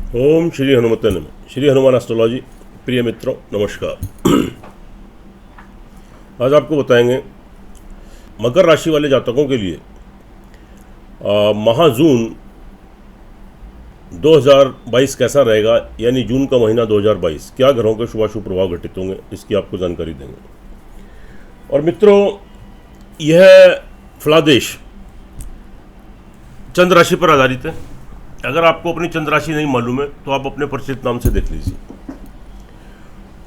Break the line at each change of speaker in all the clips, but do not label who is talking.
ओम श्री हनुमते नमः। श्री हनुमान एस्ट्रोलॉजी। प्रिय मित्रों नमस्कार। आज आपको बताएंगे मकर राशि वाले जातकों के लिए माह जून 2022 कैसा रहेगा, यानी जून का महीना 2022 क्या ग्रहों के शुभाशुभ प्रभाव घटित होंगे, इसकी आपको जानकारी देंगे। और मित्रों, यह फलादेश चंद्र राशि पर आधारित है। अगर आपको अपनी चंद्र राशि नहीं मालूम है तो आप अपने परिचित नाम से देख लीजिए।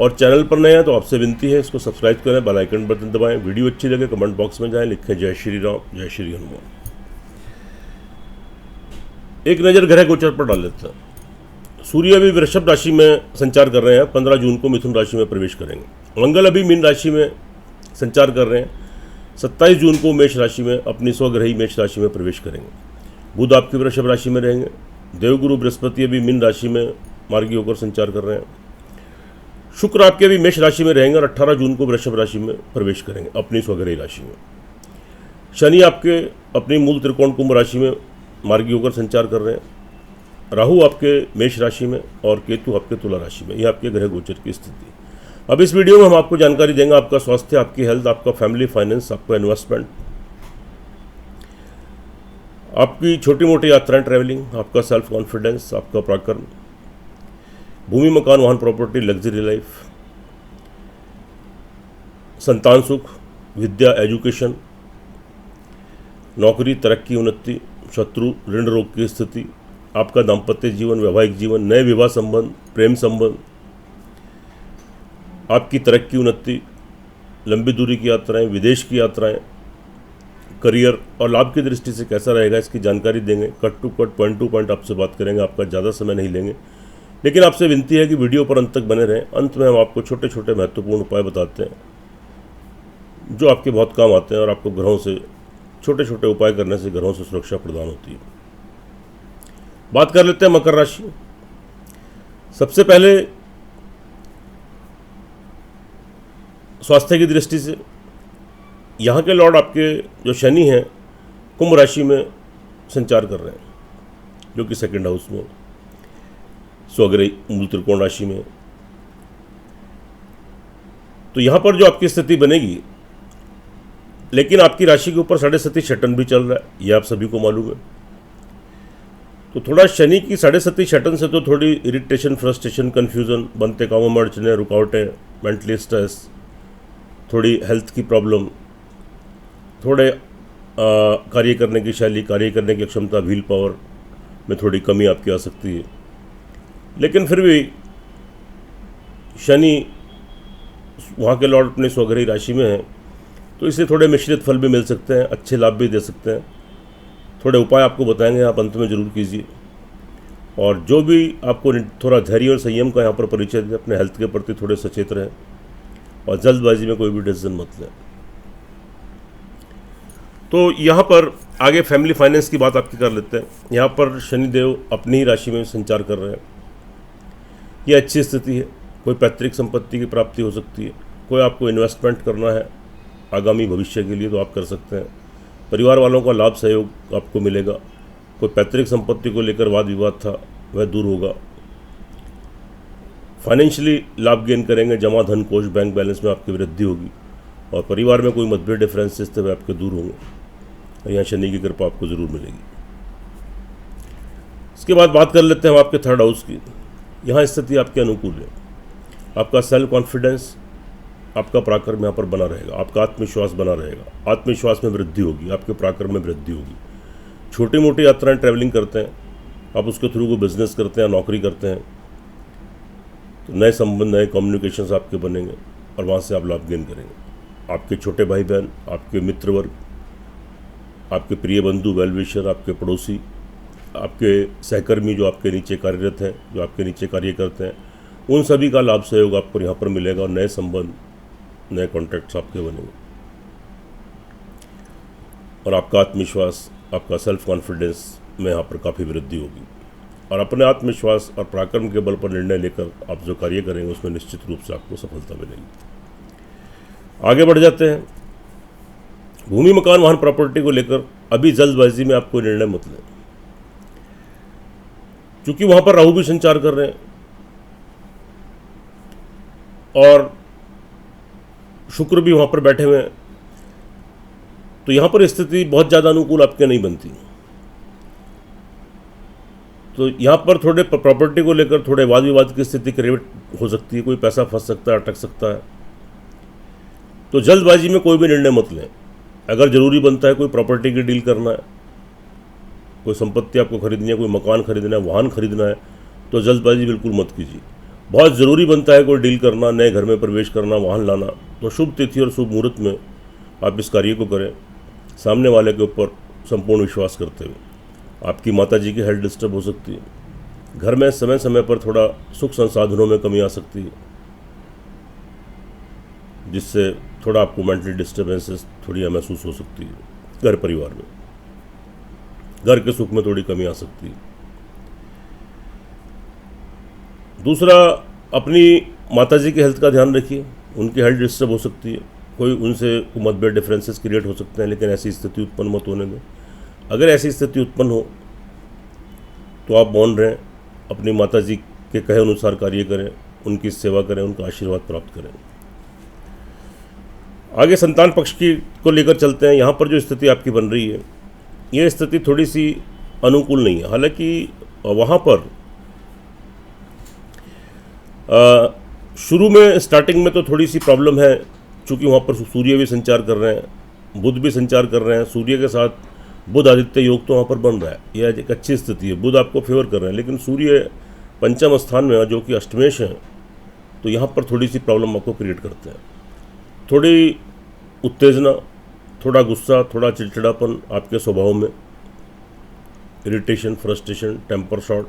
और चैनल पर नए हैं तो आपसे विनती है, इसको सब्सक्राइब करें, बेल आइकन बटन दबाएं। वीडियो अच्छी लगे कमेंट बॉक्स में जाएं, लिखें जय श्री राम, जय श्री हनुमान। एक नज़र ग्रह गोचर पर डाल लेते हैं। सूर्य अभी वृषभ राशि में संचार कर रहे हैं, 15 जून को मिथुन राशि में प्रवेश करेंगे। मंगल अभी मीन राशि में संचार कर रहे हैं, 27 जून को मेष राशि में अपनी स्वग्रही मेष राशि में प्रवेश करेंगे। बुध आपकी वृषभ राशि में रहेंगे। देवगुरु बृहस्पति अभी मीन राशि में मार्गी होकर संचार कर रहे हैं। शुक्र आपके अभी मेष राशि में रहेंगे और 18 जून को वृषभ राशि में प्रवेश करेंगे अपनी स्वग्रही राशि में। शनि आपके अपनी मूल त्रिकोण कुंभ राशि में मार्गी होकर संचार कर रहे हैं। राहु आपके मेष राशि में और केतु आपके तुला राशि में। यह आपके ग्रह गोचर की स्थिति। अब इस वीडियो में हम आपको जानकारी देंगे आपका स्वास्थ्य, आपकी हेल्थ, आपका फैमिली फाइनेंस, आपका इन्वेस्टमेंट, आपकी छोटी मोटी यात्राएं, ट्रैवलिंग, आपका सेल्फ कॉन्फिडेंस, आपका पराक्रम, भूमि मकान वाहन प्रॉपर्टी, लग्जरी लाइफ, संतान सुख, विद्या एजुकेशन, नौकरी तरक्की उन्नति, शत्रु ऋण रोग की स्थिति, आपका दाम्पत्य जीवन, वैवाहिक जीवन, नए विवाह संबंध, प्रेम संबंध, आपकी तरक्की उन्नति, लंबी दूरी की यात्राएं, विदेश की यात्राएं, करियर और लाभ की दृष्टि से कैसा रहेगा, इसकी जानकारी देंगे। Cut to cut, point to point आपसे बात करेंगे। आपका ज़्यादा समय नहीं लेंगे, लेकिन आपसे विनती है कि वीडियो पर अंत तक बने रहें। अंत में हम आपको छोटे छोटे महत्वपूर्ण उपाय बताते हैं जो आपके बहुत काम आते हैं और आपको ग्रहों से छोटे छोटे उपाय करने से ग्रहों से सुरक्षा प्रदान होती है। बात कर लेते हैं मकर राशि। सबसे पहले स्वास्थ्य की दृष्टि से यहाँ के लॉर्ड आपके जो शनि हैं कुंभ राशि में संचार कर रहे हैं, जो कि सेकंड हाउस में स्वग्रही मूल त्रिकोण राशि में। तो यहाँ पर जो आपकी स्थिति बनेगी, लेकिन आपकी राशि के ऊपर 7.5 शटन भी चल रहा है, ये आप सभी को मालूम है। तो थोड़ा शनि की 7.5 शटन से तो थोड़ी इरिटेशन, फ्रस्ट्रेशन, कन्फ्यूज़न, बनते कामों में अड़चने, रुकावटें, मेंटली स्ट्रेस, थोड़ी हेल्थ की प्रॉब्लम, थोड़े कार्य करने की शैली, कार्य करने की क्षमता, व्हील पावर में थोड़ी कमी आपकी आ सकती है। लेकिन फिर भी शनि वहाँ के लॉर्ड अपने स्वग्रही राशि में है, तो इससे थोड़े मिश्रित फल भी मिल सकते हैं, अच्छे लाभ भी दे सकते हैं। थोड़े उपाय आपको बताएंगे, आप अंत में जरूर कीजिए। और जो भी आपको थोड़ा धैर्य और संयम का यहाँ पर परिचय दे, अपने हेल्थ के प्रति थोड़े सचेत रहें और जल्दबाजी में कोई भी डिसीजन मत लें। तो यहाँ पर आगे फैमिली फाइनेंस की बात आपकी कर लेते हैं। यहाँ पर शनिदेव अपनी ही राशि में संचार कर रहे हैं। ये अच्छी स्थिति है। कोई पैतृक संपत्ति की प्राप्ति हो सकती है, कोई आपको इन्वेस्टमेंट करना है आगामी भविष्य के लिए तो आप कर सकते हैं। परिवार वालों का लाभ सहयोग आपको मिलेगा। कोई पैतृक संपत्ति को लेकर वाद विवाद था वह दूर होगा। फाइनेंशियली लाभ गेन करेंगे, जमा धन कोष बैंक बैलेंस में आपकी वृद्धि होगी और परिवार में कोई मतभेद डिफरेंसेस थे वह आपके दूर होंगे। यहाँ शनि की कृपा आपको ज़रूर मिलेगी। इसके बाद बात कर लेते हैं हम आपके थर्ड हाउस की। यहाँ स्थिति आपके अनुकूल है। आपका सेल्फ कॉन्फिडेंस, आपका पराक्रम यहाँ पर बना रहेगा। आपका आत्मविश्वास बना रहेगा। आत्मविश्वास में वृद्धि होगी, आपके पराक्रम में वृद्धि होगी। छोटी मोटी यात्राएं, ट्रैवलिंग करते हैं आप, उसके थ्रू को बिजनेस करते हैं, नौकरी करते हैं, तो नए संबंध, नए कम्युनिकेशंस आपके बनेंगे और वहाँ से आप लाभ गेन करेंगे। आपके छोटे भाई बहन, आपके मित्र वर्ग, आपके प्रिय बंधु, वेल विशर, आपके पड़ोसी, आपके सहकर्मी जो आपके नीचे कार्यरत हैं, जो आपके नीचे कार्य करते हैं, उन सभी का लाभ सहयोग आपको यहाँ पर मिलेगा और नए संबंध, नए कॉन्टैक्ट्स आपके बनेंगे। और आपका आत्मविश्वास, आपका सेल्फ कॉन्फिडेंस में यहाँ पर काफ़ी वृद्धि होगी। और अपने आत्मविश्वास और पराक्रम के बल पर निर्णय लेकर आप जो कार्य करेंगे उसमें निश्चित रूप से आपको सफलता मिलेगी। आगे बढ़ जाते हैं। भूमि मकान वाहन प्रॉपर्टी को लेकर अभी जल्दबाजी में आप कोई निर्णय मत लें। क्योंकि वहाँ पर राहु भी संचार कर रहे हैं और शुक्र भी वहाँ पर बैठे हुए हैं, तो यहाँ पर स्थिति बहुत ज़्यादा अनुकूल आपके नहीं बनती। तो यहाँ पर थोड़े प्रॉपर्टी को लेकर थोड़े वाद विवाद की स्थिति क्रिएट हो सकती है, कोई पैसा फंस सकता है, अटक सकता है। तो जल्दबाजी में कोई भी निर्णय मत लें। अगर ज़रूरी बनता है कोई प्रॉपर्टी की डील करना है, कोई संपत्ति आपको खरीदनी है, कोई मकान खरीदना है, वाहन खरीदना है, तो जल्दबाजी बिल्कुल मत कीजिए। बहुत ज़रूरी बनता है कोई डील करना, नए घर में प्रवेश करना, वाहन लाना, तो शुभ तिथि और शुभ मुहूर्त में आप इस कार्य को करें, सामने वाले के ऊपर संपूर्ण विश्वास करते हुए। आपकी माताजी की हेल्थ डिस्टर्ब हो सकती है, घर में समय समय पर थोड़ा सुख संसाधनों में कमी आ सकती है, जिससे थोड़ा आपको मेंटल डिस्टर्बेंसेस थोड़ी महसूस हो सकती है। घर परिवार में, घर के सुख में थोड़ी कमी आ सकती है। दूसरा, अपनी माताजी की हेल्थ का ध्यान रखिए, उनकी हेल्थ डिस्टर्ब हो सकती है, कोई उनसे मतभेद डिफरेंसेस क्रिएट हो सकते हैं, लेकिन ऐसी स्थिति उत्पन्न मत होने दें। अगर ऐसी स्थिति उत्पन्न हो तो आप मौन रहें, अपनी माताजी के कहे अनुसार कार्य करें, उनकी सेवा करें, उनका आशीर्वाद प्राप्त करें। आगे संतान पक्ष की को लेकर चलते हैं। यहाँ पर जो स्थिति आपकी बन रही है, यह स्थिति थोड़ी सी अनुकूल नहीं है। हालांकि वहाँ पर शुरू में स्टार्टिंग में तो थोड़ी सी प्रॉब्लम है, चूँकि वहाँ पर सूर्य भी संचार कर रहे हैं, बुध भी संचार कर रहे हैं। सूर्य के साथ बुध आदित्य योग तो वहाँ पर बन रहा है, यह एक अच्छी स्थिति है, बुध आपको फेवर कर रहे हैं। लेकिन सूर्य पंचम स्थान में जो कि अष्टमेश है, तो यहाँ पर थोड़ी सी प्रॉब्लम आपको क्रिएट करते हैं। थोड़ी उत्तेजना, थोड़ा गुस्सा, थोड़ा चिड़चिड़ापन आपके स्वभाव में, इरिटेशन, फ्रस्ट्रेशन, टेम्पर शॉट,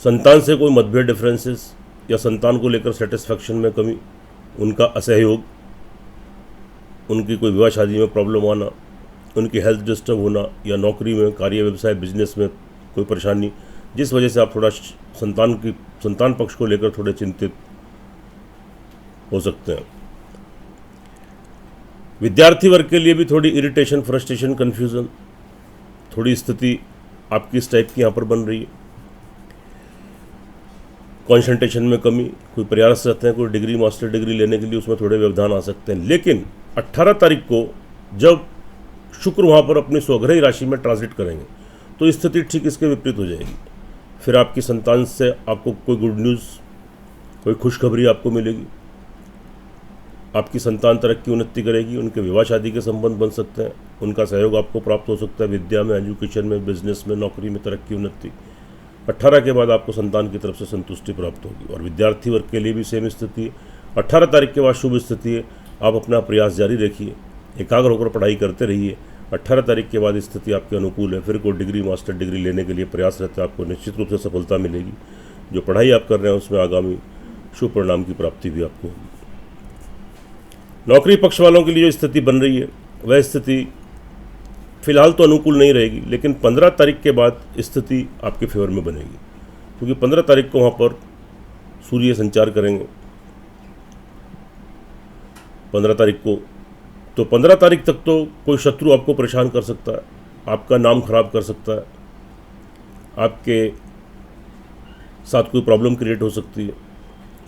संतान से कोई मतभेद डिफरेंसेस या संतान को लेकर सेटिस्फैक्शन में कमी, उनका असहयोग, उनकी कोई विवाह शादी में प्रॉब्लम आना, उनकी हेल्थ डिस्टर्ब होना, या नौकरी में, कार्य व्यवसाय बिजनेस में कोई परेशानी, जिस वजह से आप थोड़ा संतान पक्ष को लेकर थोड़े चिंतित हो सकते हैं। विद्यार्थी वर्ग के लिए भी थोड़ी इरिटेशन, फ्रस्ट्रेशन, कन्फ्यूज़न, थोड़ी स्थिति आपकी इस टाइप की यहाँ पर बन रही है। कॉन्सेंट्रेशन में कमी, कोई प्रयास रहते हैं कोई डिग्री, मास्टर डिग्री लेने के लिए, उसमें थोड़े व्यवधान आ सकते हैं। लेकिन 18 तारीख को जब शुक्र वहाँ पर अपनी स्वग्रही राशि में ट्रांजिट करेंगे, तो स्थिति ठीक इसके विपरीत हो जाएगी। फिर आपकी संतान से आपको कोई गुड न्यूज़, कोई खुशखबरी आपको मिलेगी। आपकी संतान तरक्की उन्नति करेगी, उनके विवाह शादी के संबंध बन सकते हैं, उनका सहयोग आपको प्राप्त हो सकता है, विद्या में, एजुकेशन में, बिजनेस में, नौकरी में तरक्की उन्नति। 18 के बाद आपको संतान की तरफ से संतुष्टि प्राप्त होगी। और विद्यार्थी वर्ग के लिए भी सेम स्थिति है। 18 तारीख के बाद शुभ स्थिति है, आप अपना प्रयास जारी रखिए, एकाग्र होकर पढ़ाई करते रहिए। 18 तारीख के बाद स्थिति आपकी अनुकूल है। फिर कोई डिग्री, मास्टर डिग्री लेने के लिए प्रयास रहता है, आपको निश्चित रूप से सफलता मिलेगी। जो पढ़ाई आप कर रहे हैं उसमें आगामी शुभ परिणाम की प्राप्ति भी आपको होगी। नौकरी पक्ष वालों के लिए जो स्थिति बन रही है, वह स्थिति फिलहाल तो अनुकूल नहीं रहेगी, लेकिन 15 तारीख के बाद स्थिति आपके फेवर में बनेगी, क्योंकि 15 तारीख को वहाँ पर सूर्य संचार करेंगे। 15 तारीख को, तो 15 तारीख तक तो कोई शत्रु आपको परेशान कर सकता है, आपका नाम खराब कर सकता है, आपके साथ कोई प्रॉब्लम क्रिएट हो सकती है,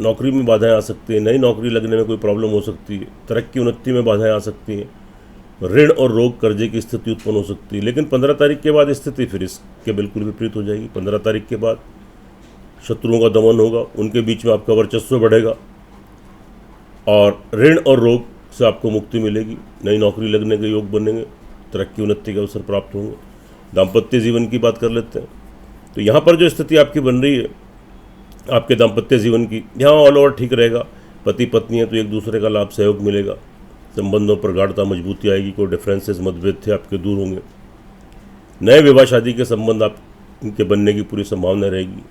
नौकरी में बाधाएं आ सकती हैं, नई नौकरी लगने में कोई प्रॉब्लम हो सकती है, तरक्की उन्नति में बाधाएं आ सकती हैं, ऋण और रोग कर्जे की स्थिति उत्पन्न हो सकती है। लेकिन 15 तारीख के बाद स्थिति फिर इसके बिल्कुल विपरीत हो जाएगी। 15 तारीख के बाद शत्रुओं का दमन होगा, उनके बीच में आपका वर्चस्व बढ़ेगा और ऋण और रोग से आपको मुक्ति मिलेगी, नई नौकरी लगने के योग बनेंगे, तरक्की उन्नति के अवसर प्राप्त होंगे। दाम्पत्य जीवन की बात कर लेते हैं, तो यहाँ पर जो स्थिति आपकी बन रही है आपके दाम्पत्य जीवन की, यहाँ ऑल ओवर ठीक रहेगा। पति पत्नी है तो एक दूसरे का लाभ सहयोग मिलेगा, संबंधों पर गाढ़ता मजबूती आएगी, कोई डिफरेंसेस मतभेद थे आपके दूर होंगे, नए विवाह शादी के संबंध आपके बनने की पूरी संभावना रहेगी।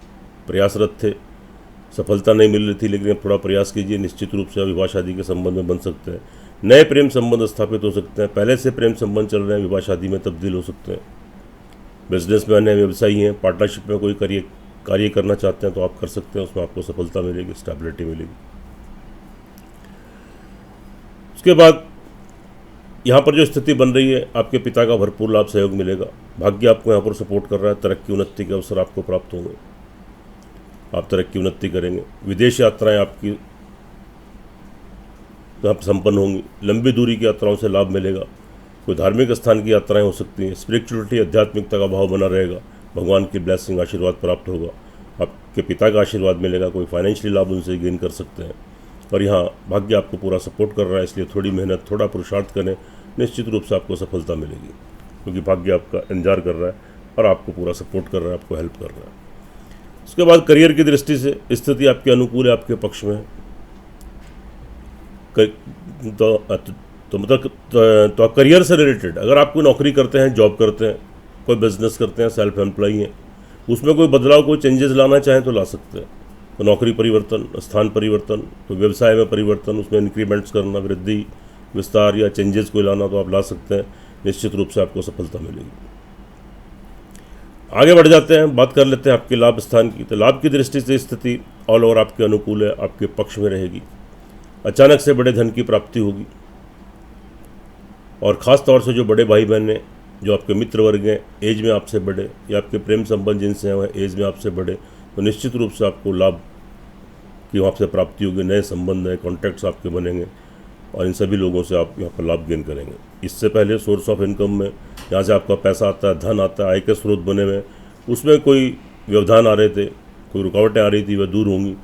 प्रयासरत थे, सफलता नहीं मिल रही थी, लेकिन अब थोड़ा प्रयास कीजिए, निश्चित रूप से विवाह शादी के संबंध में बन सकते हैं, नए प्रेम संबंध स्थापित हो सकते हैं, पहले से प्रेम संबंध चल रहे हैं विवाह शादी में तब्दील हो सकते हैं। बिजनेस में नए व्यवसायी हैं, पार्टनरशिप में कोई कार्य करना चाहते हैं तो आप कर सकते हैं, उसमें आपको सफलता मिलेगी, स्टेबिलिटी मिलेगी। उसके बाद यहाँ पर जो स्थिति बन रही है, आपके पिता का भरपूर लाभ सहयोग मिलेगा। भाग्य आपको यहाँ पर सपोर्ट कर रहा है। तरक्की उन्नति के अवसर आपको प्राप्त होंगे, आप तरक्की उन्नति करेंगे। विदेश यात्राएं आपकी आप संपन्न होंगी। लंबी दूरी की यात्राओं से लाभ मिलेगा। कोई धार्मिक स्थान की यात्राएं हो सकती हैं। स्पिरिचुअलिटी, आध्यात्मिकता का भाव बना रहेगा। भगवान की ब्लेसिंग, आशीर्वाद प्राप्त होगा। आपके पिता का आशीर्वाद मिलेगा। कोई फाइनेंशियली लाभ उनसे गेन कर सकते हैं। और यहाँ भाग्य आपको पूरा सपोर्ट कर रहा है, इसलिए थोड़ी मेहनत, थोड़ा पुरुषार्थ करें, निश्चित रूप से आपको सफलता मिलेगी, क्योंकि भाग्य आपका इंतजार कर रहा है और आपको पूरा सपोर्ट कर रहा है, आपको हेल्प कर रहा है। उसके बाद करियर की दृष्टि से स्थिति आपके अनुकूल है, आपके पक्ष में है। तो करियर से रिलेटेड अगर आप कोई नौकरी करते हैं, जॉब करते हैं, कोई बिजनेस करते हैं, सेल्फ एम्प्लॉई हैं, उसमें कोई बदलाव, कोई चेंजेस लाना चाहें तो ला सकते हैं। तो नौकरी परिवर्तन, स्थान परिवर्तन, तो व्यवसाय में परिवर्तन, उसमें इंक्रीमेंट्स करना, वृद्धि, विस्तार या चेंजेस कोई लाना तो आप ला सकते हैं। निश्चित रूप से आपको सफलता मिलेगी। आगे बढ़ जाते हैं, बात कर लेते हैं आपके लाभ स्थान की। तो लाभ की दृष्टि से स्थिति ऑल ओवर आपके अनुकूल है, आपके पक्ष में रहेगी। अचानक से बड़े धन की प्राप्ति होगी, और ख़ास तौर से जो बड़े भाई बहन हैं, जो आपके मित्र वर्ग हैं, एज में आपसे बड़े, या आपके प्रेम संबंध जिनसे हैं वह एज में आपसे बड़े, तो निश्चित रूप से आपको लाभ की वहाँ से प्राप्ति होगी। नए संबंध, नए कॉन्टैक्ट्स आपके बनेंगे, और इन सभी लोगों से आप यहाँ पर लाभ गेन करेंगे। इससे पहले सोर्स ऑफ इनकम में, जहाँ से आपका पैसा आता है, धन आता है, आय के स्रोत बने हुए, उसमें कोई व्यवधान आ रहे थे, कोई रुकावटें आ रही थी, वह दूर होंगी,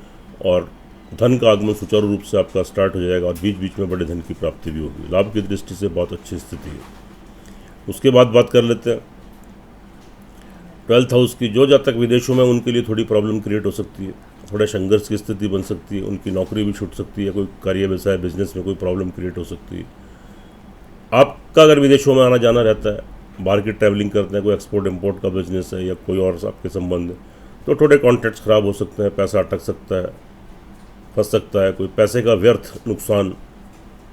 और धन का आगमन सुचारू रूप से आपका स्टार्ट हो जाएगा, और बीच बीच में बड़े धन की प्राप्ति भी होगी। लाभ की दृष्टि से बहुत अच्छी स्थिति है। उसके बाद बात कर लेते हैं 12th हाउस की। जो जातक विदेशों में, उनके लिए थोड़ी प्रॉब्लम क्रिएट हो सकती है, थोड़ा संघर्ष की स्थिति बन सकती है, उनकी नौकरी भी छूट सकती है, कोई कार्य, व्यवसाय, बिजनेस में कोई प्रॉब्लम क्रिएट हो सकती है। आपका अगर विदेशों में आना जाना रहता है, बाहर की ट्रैवलिंग करते हैं, कोई एक्सपोर्ट इम्पोर्ट का बिजनेस है या कोई और आपके संबंध है, तो थोड़े कॉन्ट्रैक्ट्स ख़राब हो सकते हैं, पैसा अटक सकता है, फंस सकता है, कोई पैसे का व्यर्थ नुकसान,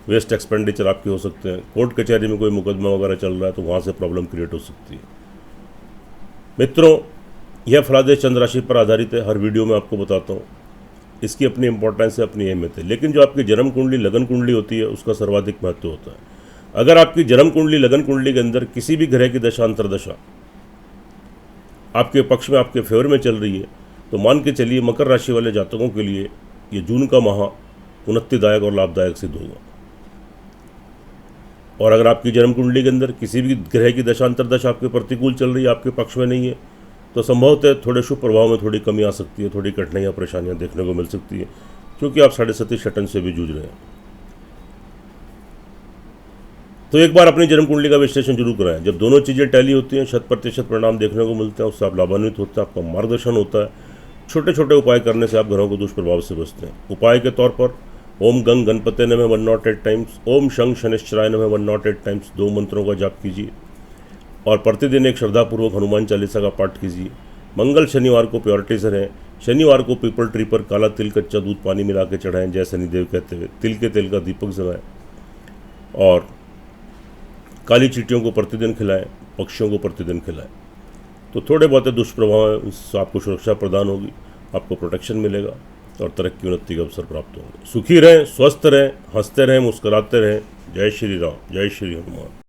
वेस्ट एक्सपेंडिचर आपके हो सकते हैं। कोर्ट कचहरी में कोई मुकदमा वगैरह चल रहा है तो वहाँ से प्रॉब्लम क्रिएट हो सकती है। मित्रों, यह फलादेश चंद्र राशि पर आधारित है। हर वीडियो में आपको बताता हूँ, इसकी अपनी इंपॉर्टेंस है, अपनी अहमियत है। लेकिन जो आपकी जन्म कुंडली, लगन कुंडली होती है, उसका सर्वाधिक महत्व होता है। अगर आपकी जन्म कुंडली, लगन कुंडली के अंदर किसी भी ग्रह की दशा, अंतरदशा आपके पक्ष में, आपके फेवर में चल रही है, तो मान के चलिए मकर राशि वाले जातकों के लिए ये जून का माह उन्नतिदायक और लाभदायक सिद्ध होगा। और अगर आपकी जन्म कुंडली के अंदर किसी भी ग्रह की दशा, अंतरदशा आपके प्रतिकूल चल रही है, आपके पक्ष में नहीं है, तो संभवतः थोड़े शुभ प्रभाव में थोड़ी कमी आ सकती है, थोड़ी कठिनाइयाँ, परेशानियाँ देखने को मिल सकती है, क्योंकि आप 37 शटन से भी जूझ रहे हैं। तो एक बार अपनी जन्म कुंडली का विश्लेषण जरूर कराएं। जब दोनों चीज़ें टैली होती हैं, 100% परिणाम देखने को मिलते हैं, उससे आप लाभान्वित होते हैं, आपका मार्गदर्शन होता है। छोटे छोटे उपाय करने से आप ग्रहों को दुष्प्रभाव से बचते हैं। उपाय के तौर पर ओम गंग गणपते नमः 108 टाइम्स, ओम शंख शनिश्चराय नमः 108 टाइम्स, 2 मंत्रों का जाप कीजिए, और प्रतिदिन एक श्रद्धापूर्वक हनुमान चालीसा का पाठ कीजिए। मंगल शनिवार को प्योरिटी से रहें। शनिवार को पीपल ट्री पर काला तिल, कच्चा दूध, पानी मिला के चढ़ाएं, जय शनिदेव कहते हुए। तिल के तेल का दीपक जलाएं, और काली चींटियों को प्रतिदिन खिलाएं, पक्षियों को प्रतिदिन खिलाएं। तो थोड़े बहुत दुष्प्रभाव हैं, उससे आपको सुरक्षा प्रदान होगी, आपको प्रोटेक्शन मिलेगा, और तरक्की उन्नति के अवसर प्राप्त होंगे। सुखी रहें, स्वस्थ रहें, हंसते रहें, मुस्कुराते रहें। जय श्री राम, जय श्री हनुमान।